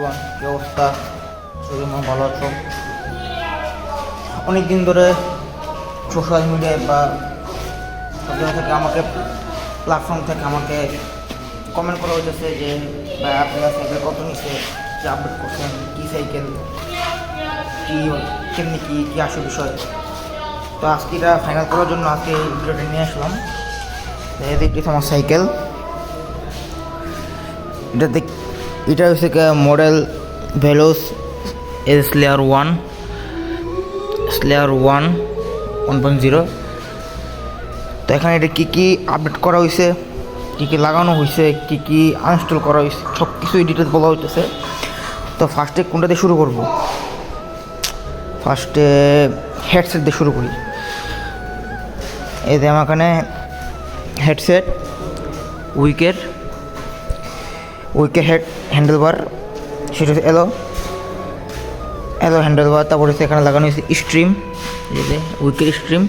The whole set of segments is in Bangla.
এভরিওয়ান, কী অবস্থা? সবাই ভালো আছো? অনেক দিন ধরে সোশ্যাল মিডিয়ায় বা সব জায়গা থেকে আমাকে প্ল্যাটফর্ম থেকে আমাকে কমেন্ট করা হয়েছে যে ভাই আপনার সাইকেল কত নিচে, কী আপডেট করছেন, কী সাইকেল, কী কেমনি কী কী আসল বিষয়। তো আজকে এটা ফাইনাল করার জন্য আজকে এই ভিডিওটা নিয়ে আসলাম। দেখতে আমার সাইকেল, এটা হচ্ছে মডেল ভেলোস স্লেয়ার 1.0। তো এখানে এটা কী কী আপডেট করা হয়েছে, কী কী লাগানো হয়েছে, কী কী আনইনস্টল করা হয়েছে, সব কিছুই ডিটেলস বলা হইতেছে। তো ফার্স্টে কোনটা দিয়ে শুরু করব? ফার্স্টে হেডসেট দিয়ে শুরু করি। এই যে আমার এখানে হেডসেট, উইকের হেড হ্যান্ডেলবার, সেটা হচ্ছে এলো হ্যান্ডেলবার। তারপরে হচ্ছে এখানে লাগানো হয়েছে স্ট্রিম, এই যে উইকের স্ট্রিম।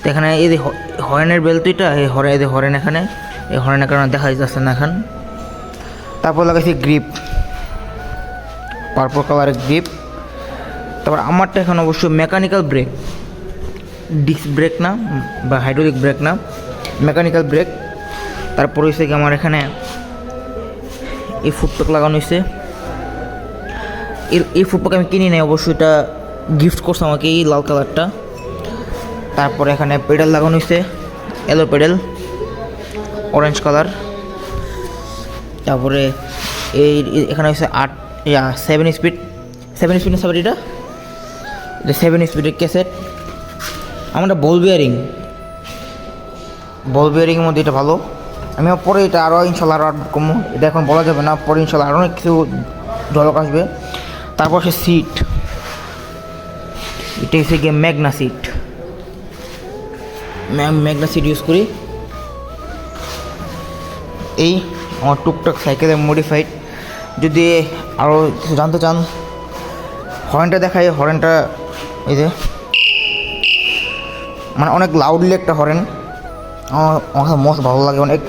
তো এখানে এই যে হরেনের বেল্টটা, এই হরেন এখানে এই হরেনের কারণে দেখা যাচ্ছে না এখন। তারপর লাগাইছি গ্রিপ, পার্পল কালারের গ্রিপ। তারপর আমারটা এখন অবশ্য মেকানিক্যাল ব্রেক, ডিস্ক ব্রেক না বা হাইড্রোলিক ব্রেক না, মেকানিক্যাল ব্রেক। তারপর হচ্ছে কি আমার এখানে এই ফুটপ্যাক লাগানো হয়েছে। এই ফুটপ্যাক আমি কিনি নাই, অবশ্যই এটা গিফট করছে আমাকে, এই লাল কালারটা। তারপরে এখানে পেডাল লাগানো হয়েছে, এলো পেডাল অরেঞ্জ কালার। তারপরে এখানে হচ্ছে 7 স্পিড না সবাই, এটা 7 স্পিডের ক্যাসেট। আমারটা বল বিয়ারিংয়ের মধ্যে এটা ভালো। আমি পরে এটা আরও ইনশাল্লাহ আরও আপডেট করবো, এটা এখন বলা যাবে না, পরে ইনশাল্লাহ আরও অনেক কিছু ঝলক আসবে। তারপর সে সিট, এটা হচ্ছে গিয়ে ম্যাগনা সিট ইউজ করি। এই আমার টুকটাক সাইকেলের মডিফাইড। যদি আরও কিছু জানতে চান, হরেনটা দেখাই। হরেনটা এই যে মানে অনেক লাউডলি একটা হরেন, আমার মোস্ট ভালো লাগে অনেক।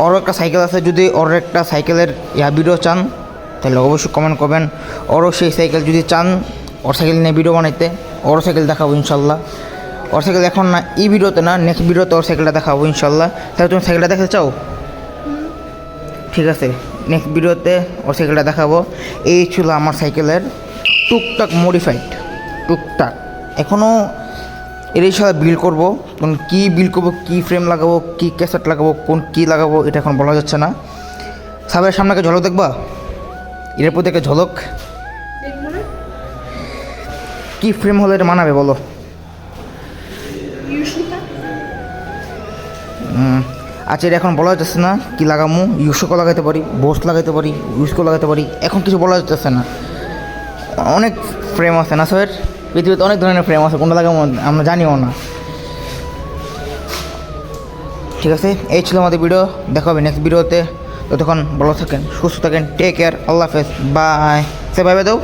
ওরও একটা সাইকেল আছে, যদি ওর একটা সাইকেলের ভিডিও চান তাহলে অবশ্যই কমেন্ট করবেন। ওরও সেই সাইকেল যদি চান, ওর সাইকেল নিয়ে ভিডিও বানাইতে, ওর সাইকেল দেখাবো ইনশাল্লাহ। ওর সাইকেল এখন না, এই ভিডিওতে না, নেক্সট ভিডিওতে ওর সাইকেলটা দেখাবো ইনশাল্লাহ। তাহলে তুমি সাইকেলটা দেখতে চাও? ঠিক আছে, নেক্সট ভিডিওতে ওর সাইকেলটা দেখাবো। এই ছিল আমার সাইকেলের টুকটাক মডিফাইড, টুকটাক। এখনও এর সাথে বিল্ড করবো, কোন কী বিল্ড করবো, কী ফ্রেম লাগাবো, কী ক্যাসেট লাগাবো, কোন কী লাগাবো, এটা এখন বলা যাচ্ছে না। সাবের সামনে ঝলক দেখবা, এর প্রতি একটা ঝলক। কী ফ্রেম হলে এটা মানাবে বলো? আচ্ছা, এটা এখন বলা যাচ্ছে না কী লাগামো। ইউসকো লাগাইতে পারি, বোস লাগাইতে পারি, ইউসকো লাগাইতে পারি, এখন কিছু বলা যাচ্ছে না। অনেক ফ্রেম আছে না স্যার, পৃথিবীতে অনেক ধরনের ফ্রেম আছে, কোনটা লাগাবো আমরা জানিও না। ঠিক আছে, এই ছিল আমাদের ভিডিও, দেখা হবে নেক্সট ভিডিওতে। ততক্ষণ ভালো থাকেন, সুস্থ থাকেন, টেক কেয়ার, আল্লাহ হাফেজ, বাই। সে বাই বাই দাও।